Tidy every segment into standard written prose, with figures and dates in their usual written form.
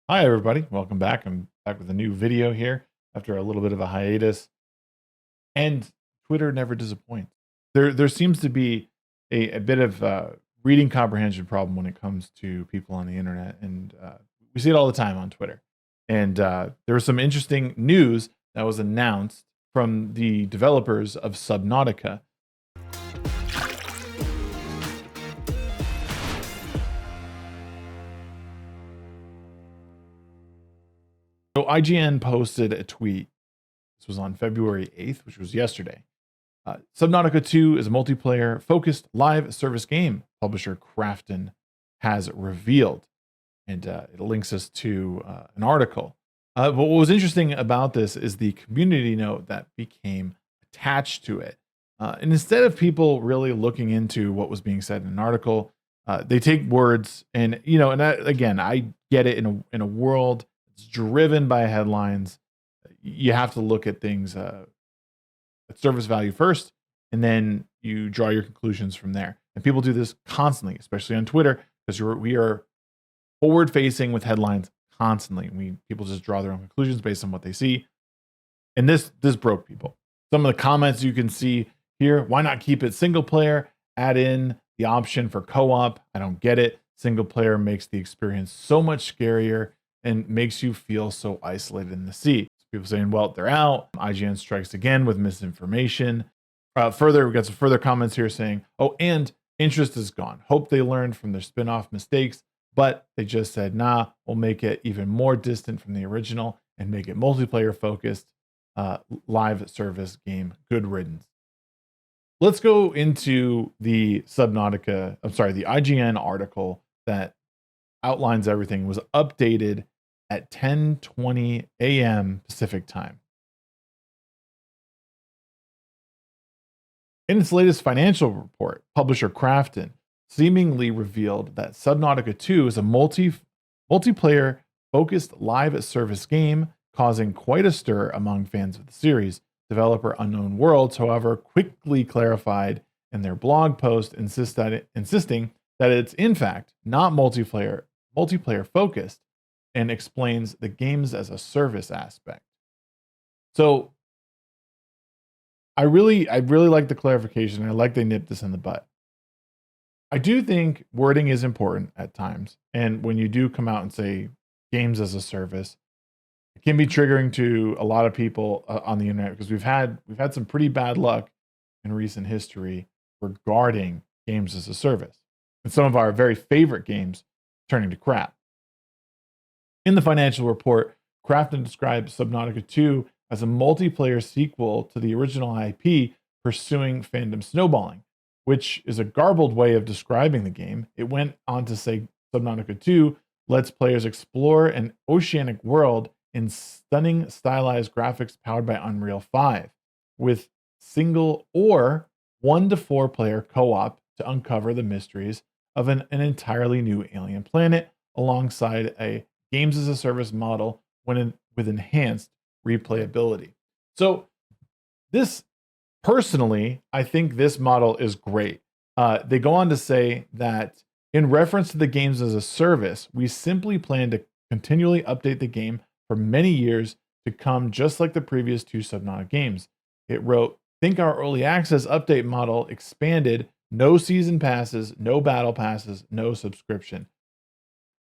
Hi, everybody. Welcome back. I'm back with a new video here after a little bit of a hiatus. And Twitter never disappoints. There seems to be a bit of reading comprehension problem when it comes to people on the internet, and we see it all the time on Twitter. And there was some interesting news that was announced from the developers of Subnautica. So IGN posted a tweet. This was on February 8th, which was yesterday. Subnautica 2 is a multiplayer focused live service game, publisher Krafton has revealed. And it links us to an article. But what was interesting about this is the community note that became attached to it. And instead of people really looking into what was being said in an article, they take words and, and again, I get it in a world that's driven by headlines. You have to look at things at service value first, and then you draw your conclusions from there. And people do this constantly, especially on Twitter, because we are forward facing with headlines constantly. People just draw their own conclusions based on what they see. And this broke people. Some of the comments you can see here: why not keep it single player? Add in the option for co-op. I don't get it. Single player makes the experience so much scarier and makes you feel so isolated in the sea. People saying, well, they're out. IGN strikes again with misinformation. Further, we got some further comments here saying, oh, and interest is gone. Hope they learned from their spin-off mistakes, but they just said, nah, we'll make it even more distant from the original and make it multiplayer focused, live service game. Good riddance. Let's go into the the IGN article that outlines everything. It was updated at 10:20 a.m. Pacific time. In its latest financial report, publisher Krafton seemingly revealed that Subnautica 2 is a multiplayer focused live service game, causing quite a stir among fans of the series. Developer Unknown Worlds, however, quickly clarified in their blog post, insisting that it's in fact not multiplayer focused, and explains the games as a service aspect. So I really like the clarification. I like they nipped this in the butt. I do think wording is important at times. And when you do come out and say games as a service, it can be triggering to a lot of people on the internet, because we've had some pretty bad luck in recent history regarding games as a service, and some of our very favorite games turning to crap. In the financial report, Krafton describes Subnautica 2 as a multiplayer sequel to the original IP, pursuing fandom snowballing, which is a garbled way of describing the game. It went on to say Subnautica 2 lets players explore an oceanic world in stunning stylized graphics powered by Unreal 5, with single or 1 to 4 player co-op to uncover the mysteries of an entirely new alien planet, alongside a games as a service model with enhanced replayability. So this, personally, I think this model is great. They go on to say that in reference to the games as a service, we simply plan to continually update the game for many years to come, just like the previous 2 Subnautica games. It wrote, think our early access update model expanded, no season passes, no battle passes, no subscription.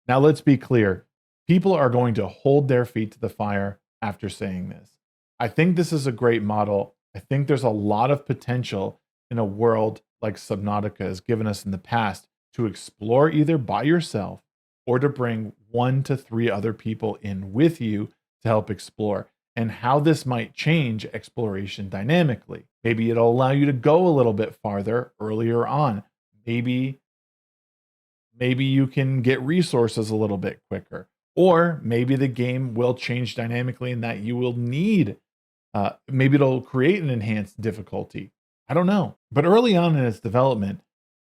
Now let's be clear. People are going to hold their feet to the fire after saying this. I think this is a great model. I think there's a lot of potential in a world like Subnautica has given us in the past to explore either by yourself or to bring 1 to 3 other people in with you to help explore, and how this might change exploration dynamically. Maybe it'll allow you to go a little bit farther earlier on. Maybe you can get resources a little bit quicker. Or maybe the game will change dynamically in that you will need, maybe it'll create an enhanced difficulty. I don't know. But early on in its development,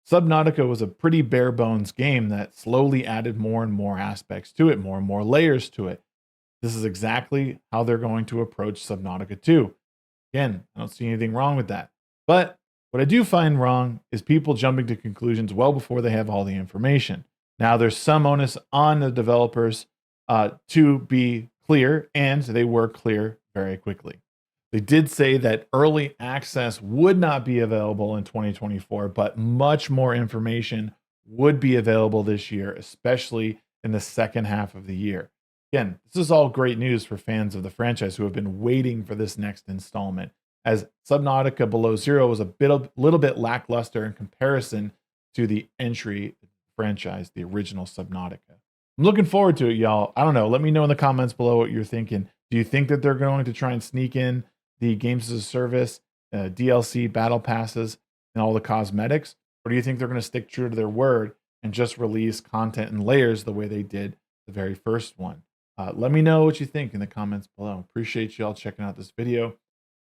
Subnautica was a pretty bare bones game that slowly added more and more aspects to it, more and more layers to it. This is exactly how they're going to approach Subnautica 2. Again, I don't see anything wrong with that. But what I do find wrong is people jumping to conclusions well before they have all the information. Now, there's some onus on the developers to be clear, and they were clear very quickly. They did say that early access would not be available in 2024, but much more information would be available this year, especially in the second half of the year. Again, this is all great news for fans of the franchise who have been waiting for this next installment, as Subnautica Below Zero was little bit lackluster in comparison to the entry franchise, the original Subnautica. I'm looking forward to it, y'all. I don't know. Let me know in the comments below what you're thinking. Do you think that they're going to try and sneak in the games as a service, DLC, battle passes, and all the cosmetics? Or do you think they're going to stick true to their word and just release content in layers the way they did the very first one? Let me know what you think in the comments below. Appreciate you all checking out this video,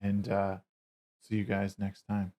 and see you guys next time.